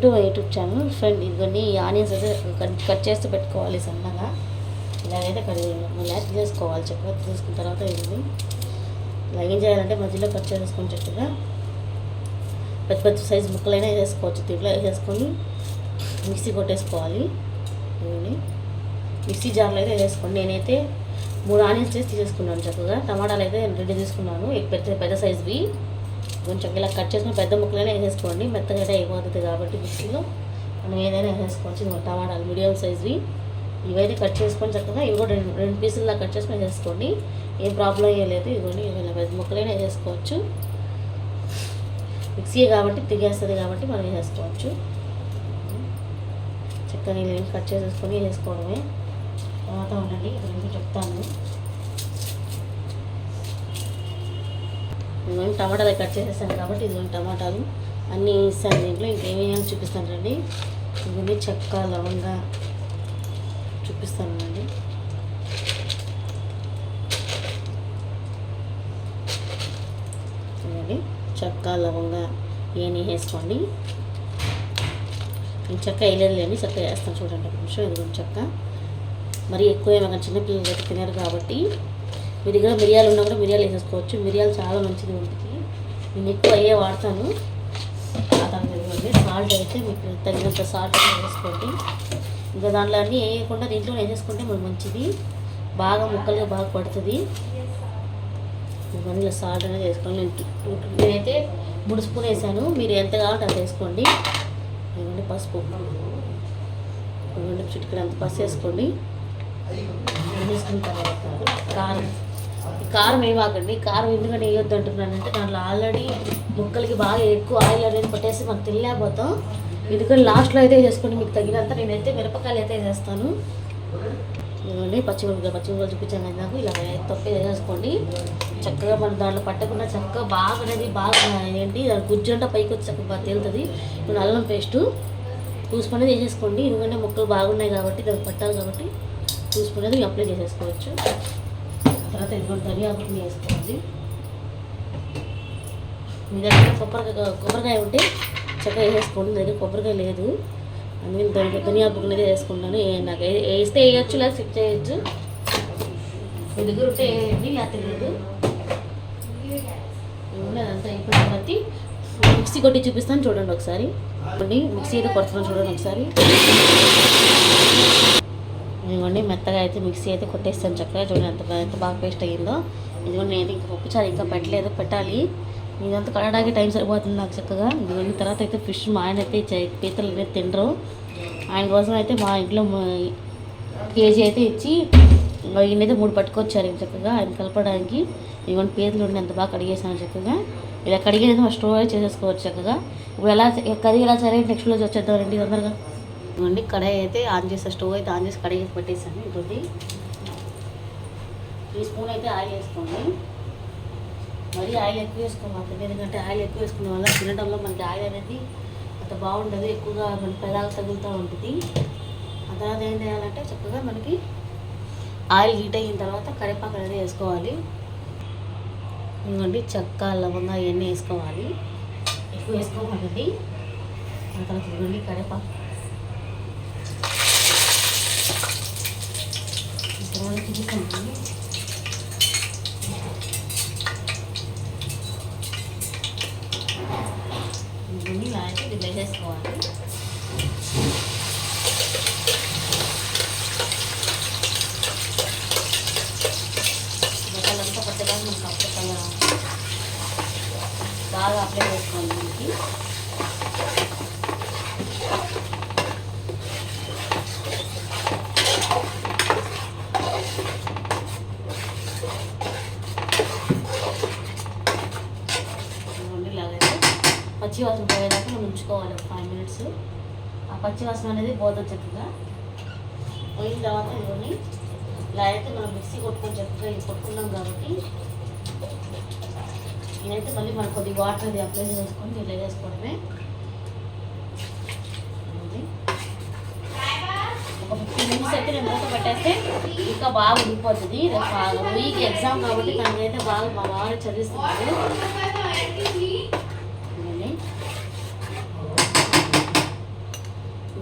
To my YouTube channel. Friend ఇవన్నీ onions అయితే cut చేస్తూ పెట్టుకోవాలి సన్నగా. ఇలాగైతే ఇలా తీసేసుకోవాలి. చక్కగా తీసుకున్న తర్వాత ఇది ఇలా ఏం చేయాలంటే మధ్యలో కట్ చేసుకొని చక్కగా పెద్ద పెద్ద సైజు ముక్కలైనా వేసుకోవచ్చు. దీంట్లో వేసేసుకొని మిక్సీ కొట్టేసుకోవాలి. ఇవన్నీ మిక్సీ జార్లో అయితే వేసుకోండి. నేనైతే 3 ఆనియన్స్ చేసి తీసేసుకున్నాను చక్కగా. టమాటాలు అయితే 2 తీసుకున్నాను, పెద్ద సైజువి. కొంచెం ఇలా కట్ చేసుకుని పెద్ద ముక్కలైనా వేసేసుకోండి. మెత్తగా అయితే అయిపోతుంది కాబట్టి మిక్సీలో మనం ఏదైనా వేసేసుకోవచ్చు. టమాటాలు మీడియం సైజువి ఇవైతే కట్ చేసుకొని చక్కగా ఇవి కూడా 2 పీసుల్లా కట్ చేసుకొని వేసేసుకోండి. ఏం ప్రాబ్లం ఏం లేదు. ఇవన్నీ పెద్ద ముక్కలైనా వేసేసుకోవచ్చు. మిక్సీ కాబట్టి తిగేస్తుంది కాబట్టి మనం వేసేసుకోవచ్చు. చక్కగా నేను కట్ చేసేసుకొని వేసుకోవడమే. తర్వాత ఉండండి ఇప్పుడు చెప్తాను. ఇదిగోండి టమాటాలు కట్ చేసేసాను కాబట్టి ఇదిగోండి టమాటాలు అన్నీ వేసాను దీంట్లో. ఇంకేమేమి చూపిస్తాను రండి. ఇవన్నీ చెక్క లవంగా చూపిస్తానండి. ఇవన్నీ చెక్క లవంగా ఇవన్నీ వేసుకోండి. నేను చెక్క వేయలేదులేండి, చెక్క వేస్తాను చూడండి ఒక నిమిషం. ఇదిగోండి చెక్క మరీ ఎక్కువ ఏమైనా చిన్నపిల్లలు అయితే తినరు కాబట్టి మీ దగ్గర మిరియాలు ఉన్నా కూడా మిరియాలు వేసేసుకోవచ్చు. మిరియాలు చాలా మంచిది ఒంటికి. నేను ఎక్కువ అయ్యే వాడతాను. ఇదిగోండి సాల్ట్ అయితే మీకు తగినంత సాల్ట్ వేసుకోండి. ఇంకా దాంట్లో అన్నీ వేయకుండా దీంట్లో వేసేసుకుంటే మనకు మంచిది, బాగా ముక్కలుగా బాగా పడుతుంది. ఇవన్నీ సాల్ట్ అనేది వేసుకోండి. నేనైతే 3 స్పూన్ వేసాను, మీరు ఎంత కావాలంటే అంత వేసుకోండి. ఇవన్నీ పసుపు ఇవన్నీ చిటికెడు అంత పసుపు వేసుకోండి. వేసుకున్న తర్వాత కారం వేయవాకండి. కారం ఎందుకంటే వేయొద్దు అంటున్నానంటే దాంట్లో ఆల్రెడీ ముక్కలకి బాగా ఎక్కువ ఆయిల్ అనేది పట్టేసి మనం తినలేకపోతాం. ఎందుకంటే లాస్ట్లో అయితే వేసుకోండి మీకు తగినంత. నేనైతే మిరపకాయలు అయితే వేసేస్తాను. ఇవన్నీ పచ్చిమిరపకాయలు చూపించాను కదా నాకు. ఇలా తప్పి వేసేసుకోండి. చక్కగా మనం దాంట్లో పట్టకుండా చక్కగా బాగా అనేది బాగా ఏంటి దాని గుజ్జంట పైకి వచ్చి చక్కగా బాగా తేలుతుంది. ఇప్పుడు అల్లం పేస్టు 2 స్పూన్ అనేది వేసేసుకోండి. ఎందుకంటే ముక్కలు బాగున్నాయి కాబట్టి దానికి పట్టాలి కాబట్టి 2 స్పూన్ అనేది అప్లై చేసేసుకోవచ్చు. తర్వాత ఇదిగోండి ధనియాపొడిని వేసుకోవాలి. మీ దగ్గర కొబ్బరికాయ ఉంటే చక్కగా వేసేసుకోండి. మీ దగ్గర కొబ్బరికాయ లేదు అందుకని ధనియాపొడి అనేది వేసుకుంటాను. నాకు వేస్తే వేయచ్చు లేదా స్కిప్ చేయొచ్చు. మీ దగ్గర ఉంటే వేయండి, లేకపోతే లేదు. అదంతా అయిపోయిన తర్వాత మిక్సీ కొట్టి చూపిస్తాను చూడండి ఒకసారి. మిక్సీ అయితే కొడుతున్నాను చూడండి ఒకసారి. ఇదిగోండి మెత్తగా అయితే మిక్సీ అయితే కొట్టేస్తాను చక్కగా. చూడండి ఎంత బాగా పేస్ట్ అయ్యిందో. ఇదిగోండి నేను ఇంకా పప్పుచారు ఇంకా పెట్టలేదు, పెట్టాలి. ఇదంతా కడడానికి టైం సరిపోతుంది నాకు చక్కగా. ఇదిగోండి తర్వాత అయితే ఫిష్ మా ఆయన అయితే పీతలు అనేది తినరు. ఆయన కోసం అయితే మా ఇంట్లో కేజీ అయితే ఇచ్చి ఈయనైతే 3 పట్టుకొచ్చారు ఇంక చక్కగా ఆయన కలపడానికి. ఇవన్నీ పీతలు ఉండి ఎంత బాగా కడిగేసాను చక్కగా. ఇలా కడిగేది మనం స్టోర్ చేసేసుకోవచ్చు చక్కగా. ఇప్పుడు కర్రీ ఎలా సరే నెక్స్ట్లో వచ్చేద్దామండి తొందరగా. ఇవ్వండి కడాయి అయితే ఆన్ చేస్తాను, స్టవ్ అయితే ఆన్ చేసి కడాయి పెట్టేసాను. ఇంకోటి 3 స్పూన్ అయితే ఆయిల్ వేసుకోండి. మరీ ఆయిల్ ఎక్కువ వేసుకోవాలి, ఎందుకంటే ఆయిల్ ఎక్కువ వేసుకునే వల్ల తినడంలో మనకి ఆయిల్ అనేది అంత బాగుంటుంది, ఎక్కువగా మన పెదాలు తగులుతూ ఉంటుంది. ఆ తర్వాత ఏం చేయాలంటే చక్కగా మనకి ఆయిల్ హీట్ అయిన తర్వాత కరివేపాకు అనేది వేసుకోవాలి. ఇవ్వండి చెక్క లవంగా ఇవన్నీ వేసుకోవాలి, ఎక్కువ వేసుకోవాలండి. ఆ తర్వాత ఇవ్వండి కరివేపాకు చూసుకోండి. ఇవన్నీ అయితే ఇది వేసేసుకోవాలి. బట్టలంతా పట్టగా మనకు అప్పగా బాగా అప్లై చేసుకోవాలి. మనకి పచ్చి వాసన పోయేదాకా మనం ఉంచుకోవాలి ఒక 5 మినిట్స్. ఆ పచ్చి వాసన అనేది పోతుంది చక్కగా. పోయిన తర్వాత ఇవన్నీ ఇలా అయితే మనం మిక్సీ కొట్టుకొని చక్కగా ఇది కొట్టుకున్నాం కాబట్టి నేనైతే మళ్ళీ మనం కొద్దిగా వాటర్ అది అప్లై చేసుకొని దీంట్లో వేసుకోవడమే. ఒక 15 మినిట్స్ అయితే నేను మూత పెట్టేస్తే ఇంకా బాగా ఉడికిపోతుంది. రొయ్యకి ఎగ్జామ్ కాబట్టి తనకైతే బాగా మా వారు చదివిస్తున్నారు.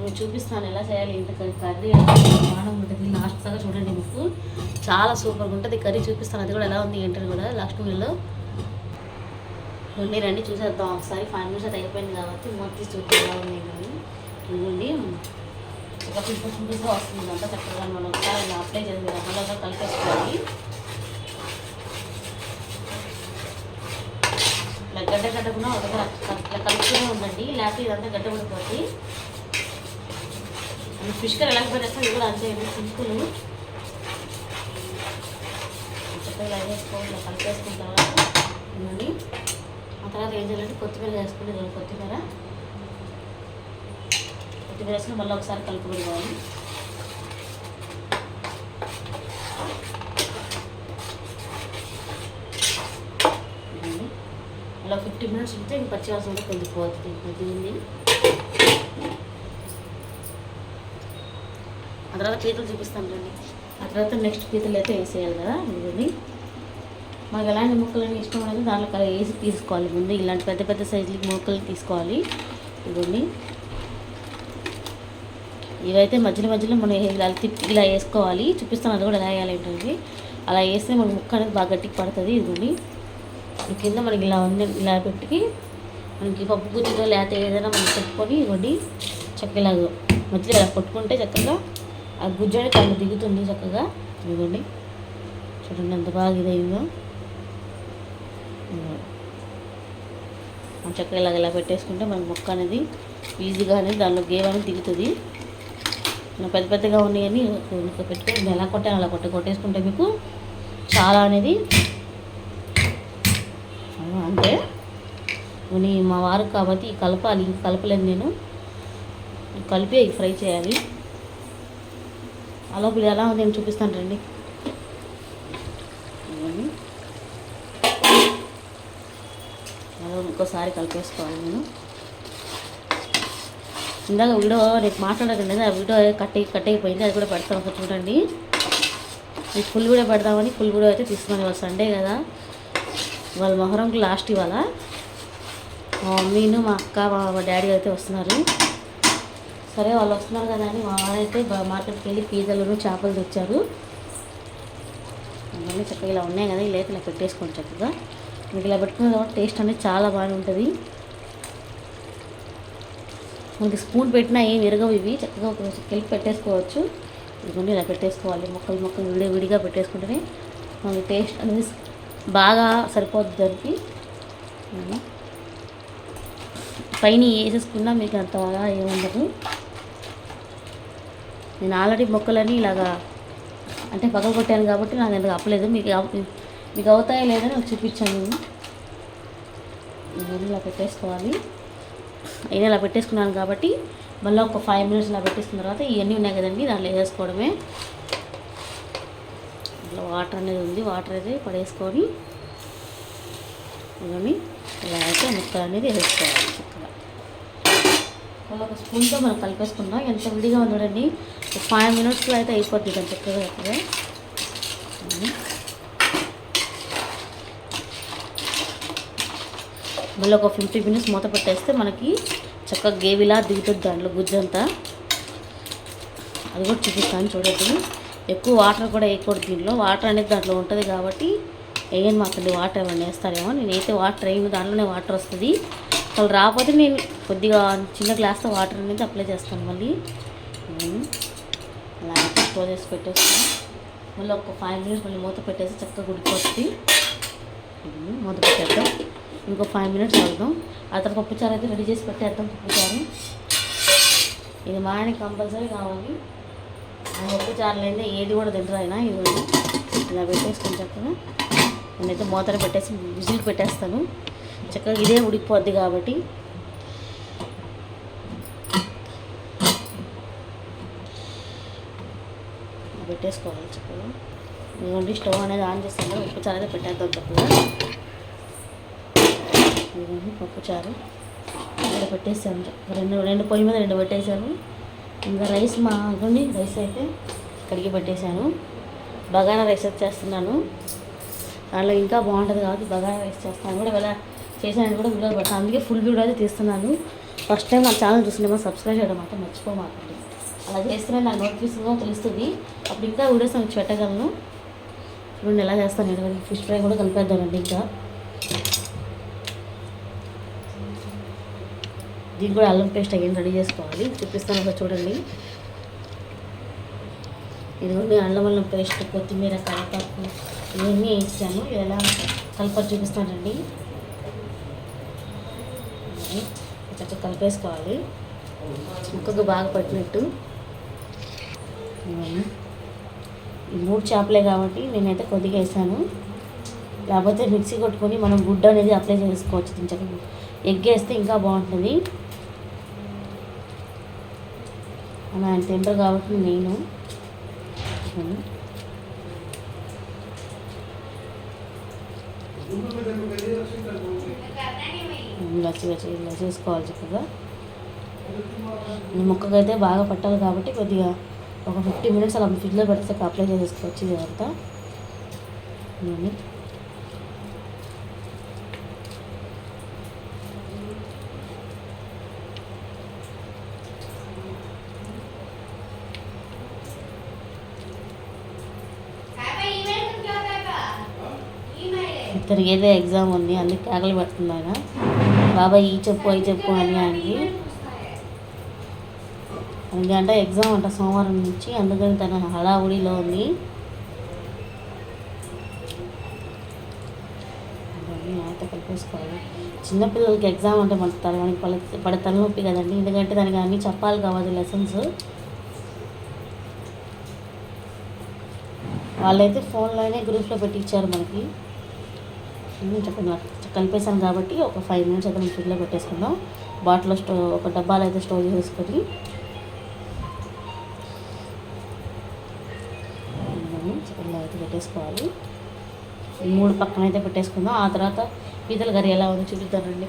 నేను చూపిస్తాను ఎలా చేయాలి. ఇంత కర్రీ బాగా ఉంటుంది. లాస్ట్ దాకా చూడండి, మీకు చాలా సూపర్గా ఉంటుంది కర్రీ. చూపిస్తాను అది కూడా ఎలా ఉంది ఏంటని కూడా లాస్ట్ వీడియోలో. రండి చూసేద్దాం ఒకసారి. 5 minutes అయితే అయిపోయింది కాబట్టి మొత్తం చూస్తే ఎలా ఉంది కానీ ఇవ్వండి. ఒక 50 minutesలో వస్తుంది అంతా చక్కగా. మనం ఒకసారి ఇలా అప్లై చేసి రకంలో కలిపేసుకోవాలి. ఇలా గడ్డ కూడా ఒక దగ్గర ఇట్లా కలుపుతూనే ఉండండి, లేకపోతే ఇదంతా గడ్డ పడిపోతుంది. ఫిష్ కర్రీ ఎలా పెట్టేస్తే ఇది కూడా అంతే సింపుల్. చక్కగా ఇలా వేసుకోవాలి. ఇలా కలిపేసుకున్న తర్వాత ఇవ్వండి. ఆ తర్వాత ఏం చేయాలంటే కొత్తిమీర వేసుకుంటే కొత్తిమీర వేసుకుని మళ్ళీ ఒకసారి కలుపుకోవాలి. అలా 50 minutes ఉంటే ఇంక పచ్చివాసన కూడా కొంచెం పోతుంది. కొద్దిగా ఆ తర్వాత పీతలు చూపిస్తాం రండి. ఆ తర్వాత నెక్స్ట్ పీతలు అయితే వేసేయాలి కదా. ఇదిగోండి, మాకు ఎలాంటి ముక్కలని ఇష్టం అనేది దాంట్లో వేసి తీసుకోవాలి. ముందు ఇలాంటి పెద్ద పెద్ద సైజులకి ముక్కలు తీసుకోవాలి. ఇదిగోండి, ఇవైతే మధ్యలో మనం ఇలా తిప్పి ఇలా వేసుకోవాలి. చూపిస్తాను అది కూడా ఎలా వేయాలి ఏంటంటే. అలా వేస్తే మనకి ముక్క అనేది బాగా గట్టికి పడుతుంది. ఇదిగోండి, కింద మనకి ఇలా ఉంది. ఇలా పెట్టి మనకి పప్పు గుజ్జుతో లేకపోతే ఏదైనా మనం పెట్టుకొని ఇవ్వండి చక్కగా ఇలా మధ్యలో ఇలా కొట్టుకుంటే చక్కగా ఆ గుజ్జు అనేది కళ్ళు దిగుతుంది చక్కగా. ఇదిగోండి చూడండి ఎంత బాగా ఇదైందో. చక్కగా ఇలా పెట్టేసుకుంటే మనకి ముక్క అనేది ఈజీగా అనేది దానిలో గేవ్ అనేది దిగుతుంది. పెద్ద పెద్దగా ఉన్నాయని పెట్టుకొని ఎలా కొట్టాను అలా కొట్టేసుకుంటే మీకు చాలా అనేది అంతే. మా వారు కాబట్టి కలపాలి, కలపలేదు నేను. కలిపి ఫ్రై చేయాలి. అలా ఇప్పుడు ఎలా ఉంది నేను చూపిస్తాను రండి. అలా ఇంకోసారి కలిపేసుకోవాలి నేను. ఇందాక వీడియో రేపు మాట్లాడకండి, ఆ వీడియో కట్ అయిపోయింది. అది కూడా పెడతాను ఒకటి చూడండి. మీకు ఫుల్ వీడియో పెడదామని ఫుల్ వీడియో అయితే తీసుకున్నాను. ఇవాళ సండే కదా, వాళ్ళ మొహరంకి లాస్ట్. ఇవాళ మా మమ్మీను మా అక్క మా డాడీ అయితే వస్తున్నారు. సరే వాళ్ళు వస్తున్నారు కదా అని మా వారైతే మార్కెట్కి వెళ్ళి పీతలను చేపలు తెచ్చారు. అవన్నీ చక్కగా ఇలా ఉన్నాయి కదా, ఇలా ఇలా పెట్టేసుకోండి చక్కగా. మీకు ఇలా పెట్టుకున్న తర్వాత టేస్ట్ అనేది చాలా బాగా ఉంటుంది. మనకి స్పూన్ పెట్టినా ఏం విరగవు ఇవి. చక్కగా ఒక కలిపి పెట్టేసుకోవచ్చు. ఇదిగోండి ఇలా పెట్టేసుకోవాలి. ముక్కలు విడిగా పెట్టేసుకుంటేనే మనకి టేస్ట్ అనేది బాగా సరిపోద్ది. దానికి పైన వేసేసుకున్నా మీకు అంత బాగా ఏముండదు. నేను ఆల్రెడీ ముక్కలని ఇలాగా అంటే పక్కన కొట్టాను కాబట్టి నాకు ఎందుకు అప్పలేదు. మీకు అవుతాయో లేదని నాకు చూపించాను. నేను ఇలా పెట్టేసుకోవాలి. అయినా ఇలా పెట్టేసుకున్నాను కాబట్టి మళ్ళీ ఒక 5 minutes ఇలా పెట్టేసుకున్న తర్వాత ఇవన్నీ ఉన్నాయి కదండి దాంట్లో వేసేసుకోవడమే. ఇట్లా వాటర్ అనేది ఉంది, వాటర్ అయితే పడేసుకొని ఇవన్నీ ఇలా అయితే ముక్కలు అనేది వేసుకోవాలి చక్కగా. మళ్ళీ ఒక స్పూన్తో మనం కలిపేసుకుందాం. ఎంత విడిగా ఉంది చూడండి. 5 minutesలో అయితే అయిపోద్ది దాని చక్కగా చక్కగా. మళ్ళీ ఒక 50 minutes మూత పెట్టేస్తే మనకి చక్కగా గేవిలా దిగుతుంది దాంట్లో గుజ్జంతా. అది కూడా చూపిస్తాను చూడండి. ఎక్కువ వాటర్ కూడా వేయకూడదు దీంట్లో. వాటర్ అనేది దాంట్లో ఉంటుంది కాబట్టి వేయను. మాకండి వాటర్ ఏమన్నా వేస్తారేమో. నేనైతే వాటర్ వేయను, దాంట్లోనే వాటర్ వస్తుంది. అసలు రాకపోతే నేను కొద్దిగా చిన్న గ్లాస్తో వాటర్ అనేది అప్లై చేస్తాను. మళ్ళీ అలా స్టోర్ చేసి పెట్టేస్తాను. మళ్ళీ ఒక 5 minutes మళ్ళీ మూత పెట్టేసి చక్కగా ఉడికొస్తుంది. మూత పెట్టేద్దాం. ఇంకో 5 minutes అవుదాం. ఆ తర్వాత పప్పుచారు అయితే రెడీ చేసి పెట్టేద్దాం. పప్పుచారు ఇది మా ఆయనకి కంపల్సరీ కావాలి. ఆ పప్పుచారులు అయితే ఏది కూడా తింటారు ఆయన. ఇది ఇలా పెట్టేసుకొని చక్కగా నేనైతే మూతలు పెట్టేసి విజిల్ పెట్టేస్తాను. చక్కగా ఇదే ఉడికిపోద్ది కాబట్టి పెట్టేసుకోవాలి చక్కగా. ఇదిగోండి స్టవ్ అనేది ఆన్ చేస్తాను. పప్పుచారు అయితే పెట్టేద్దాం చక్కగా. ఇదిగోండి పప్పుచారు ఇక్కడ పెట్టేసాను. రెండు పొయ్యి మీద 2 పెట్టేశాను. ఇంకా రైస్ ఇదిగోండి రైస్ అయితే కడిగి పెట్టేశాను. బగారా రైస్ అయితే చేస్తున్నాను. దాంట్లో ఇంకా బాగుంటుంది కాబట్టి బగారా రైస్ చేస్తాను కూడా. ఇలా చేసాను కూడా వీడియో పెడతాను. అందుకే ఫుల్ వీడియో అయితే తీస్తున్నాను. ఫస్ట్ టైం నా ఛానల్ చూస్తుందేమో సబ్స్క్రైబ్ చేయడం మాత్రం మర్చిపోమాకండి. అలా చేస్తేనే నాకు నోటిఫికేషన్గా తెలుస్తుంది. అప్పుడు ఇంకా వీడియోస్ నేను పెట్టగలను. చూడండి ఎలా చేస్తాను నేను. ఫిష్ ఫ్రై కూడా కలిపేద్దామండి. ఇంకా దీనికి కూడా అల్లం పేస్ట్ అయ్యింది రెడీ చేసుకోవాలి. చూపిస్తాను ఒకసారి చూడండి. ఇదిగోండి అల్లం పేస్ట్, కొత్తిమీర, కరివేపాకు ఇవన్నీ వేసాను. ఎలా కలప చూపిస్తానండి. చక్కగా కలిపేసుకోవాలి ముక్కకు బాగా పట్టినట్టు. ఈ 3 చేపలే కాబట్టి నేనైతే కొద్దిగా వేసాను. లేకపోతే మిక్సీ కొట్టుకొని మనం గుడ్డ అనేది అప్లై చేసుకోవచ్చు. చక్కగా ఎగ్ వేస్తే ఇంకా బాగుంటుంది. అలా ఆయన తింటారు కాబట్టి నేను ఇలా చేసుకోవాలి. చక్కగా ముక్కకైతే బాగా పట్టాలి కాబట్టి కొద్దిగా ఒక 50 మినిట్స్ అలా ఫ్రిడ్జ్లో పెడితే అప్లై చేసుకోవచ్చు. ఇదంతా ఇతనికి ఏదో ఎగ్జామ్ ఉంది, అన్ని కేకలు పెడుతుంది ఆయన. బాబాయ్ ఈ చెప్పు అవి చెప్పు అని ఆయనకి. ఎందుకంటే ఎగ్జామ్ అంట సోమవారం నుంచి, అందుకని తన హడావుడిలో ఉంది. అయితే కలిపేసుకోవాలి. చిన్నపిల్లలకి ఎగ్జామ్ అంటే మన పడే తలనొప్పి కదండి. ఎందుకంటే దానికి అన్నీ చెప్పాలి కావాలి లెసన్స్. వాళ్ళైతే ఫోన్లోనే గ్రూప్లో పెట్టించారు మనకి. చక్కగా కలిపేసాను కాబట్టి ఒక 5 మినిట్స్ అయితే మనం ఫ్రిడ్జ్లో పెట్టేసుకుందాం. బాటిల్లో ఒక డబ్బాలో అయితే స్టోర్ చేసుకొని చికెన్లో అయితే పెట్టేసుకోవాలి. 3 పక్కన అయితే పెట్టేసుకుందాం. ఆ తర్వాత పీతల కర్రీ ఎలా ఉందో చూపిద్దానండి.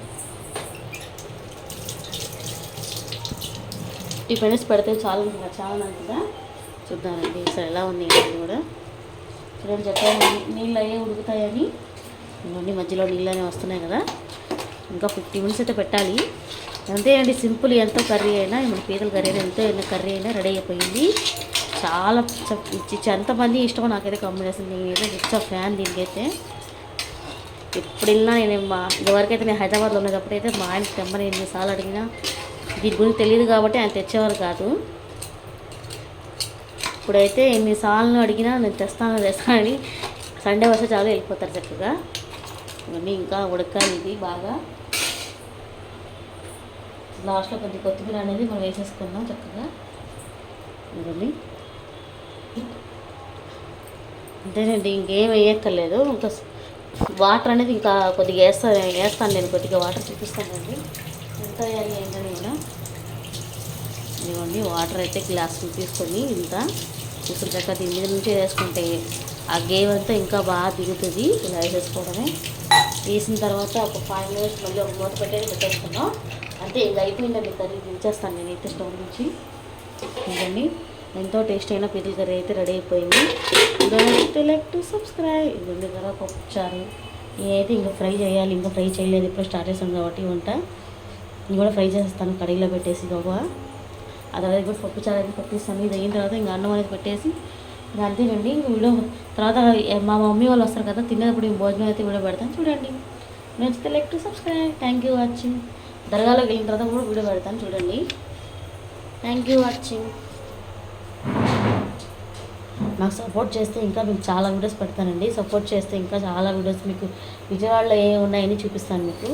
50 మినిట్స్ పెడితే చాలా అనుకుంటా. చూద్దానండి సరే ఎలా ఉంది ఇది కూడా. చూడండి చెప్పాను నీళ్ళు అయ్యే ఉడుకుతాయని. ఇవన్నీ మధ్యలో నీళ్ళనే వస్తున్నాయి కదా. ఇంకా 50 మినిట్స్ అయితే పెట్టాలి. అంతే అండి, సింపుల్. ఎంతో కర్రీ అయినా మన పీతల కర్రీ అయినా ఎంతో కర్రీ అయినా రెడీ అయిపోయింది. చాలా ఎంతమంది ఇష్టమో నాకైతే కాంబినేషన్. నేనైతే ఇచ్చా ఫ్యాన్ దీనికైతే. ఎప్పుడు వెళ్ళినా నేను ఇదివరకైతే నేను హైదరాబాద్లో ఉన్నప్పుడు అయితే మా ఆయన తెమ్మని ఎన్నిసార్లు అడిగినా దీని గురించి తెలియదు కాబట్టి ఆయన తెచ్చేవారు కాదు. ఇప్పుడైతే ఎన్నిసార్లు అడిగినా నేను తెస్తానని సండే వస్తే చాలా వెళ్ళిపోతారు చక్కగా. ఇవన్నీ ఇంకా ఉడకాలి ఇది బాగా. లాస్ట్లో కొద్దిగా కొత్తిమీర అనేది మనం వేసేసుకున్నాం చక్కగా. ఇవన్నీ అంతేనండి, ఇంకేం వేయక్కర్లేదు. ఇంకా వాటర్ అనేది ఇంకా కొద్దిగా వేస్తాను నేను. కొద్దిగా వాటర్ చూపిస్తానండి ఎంత వేయాలి ఏంటని కూడా. ఇదిగోండి వాటర్ అయితే గ్లాస్ తీసుకొని ఇంత ఇప్పుడు చక్కగా దీని మీద నుంచి వేసుకుంటే ఆ గేవ్ అంతా ఇంకా బాగా దిగుతుంది. ఇలా వేసేసుకోవడమే. వేసిన తర్వాత ఒక 5 మినిట్స్ మళ్ళీ ఒక మూత పెట్టేసుకున్నాం. అంతే ఇంకా అయిపోయిందండి కర్రీ. దించేస్తాను నేనైతే స్టవ్ నుంచి. ఇదండి ఎంతో టేస్ట్ అయిన పీతల కర్రీ అయితే రెడీ అయిపోయింది. Like to subscribe. ఇదండి కదా పప్పుచారు. ఇదైతే ఇంకా ఫ్రై చేయాలి. ఇంకా ఫ్రై చేయలేదు, ఇప్పుడు స్టార్ట్ చేస్తాను కాబట్టి వంట. ఇది కూడా ఫ్రై చేస్తాను కడిగిలో పెట్టేసి బాబా. ఆ తర్వాత కూడా పప్పుచారు అయితే పట్టిస్తాను. ఇది అయిన తర్వాత ఇంకా అన్నం అనేది పెట్టేసి ఇంకా అంతేనండి. ఇంక వీడియో తర్వాత మా మమ్మీ వాళ్ళు వస్తారు కదా, తినేటప్పుడు భోజనం అయితే వీడియో పెడతాను చూడండి. నచ్చితే like to subscribe. Thank you watching. దర్గాలోకి వెళ్ళిన తర్వాత కూడా వీడియో పెడతాను చూడండి. Thank you watching. నాకు సపోర్ట్ చేస్తే ఇంకా మీకు చాలా వీడియోస్ పెడతానండి. సపోర్ట్ చేస్తే ఇంకా చాలా వీడియోస్ మీకు విజయవాడలో ఏ ఉన్నాయని చూపిస్తాను మీకు.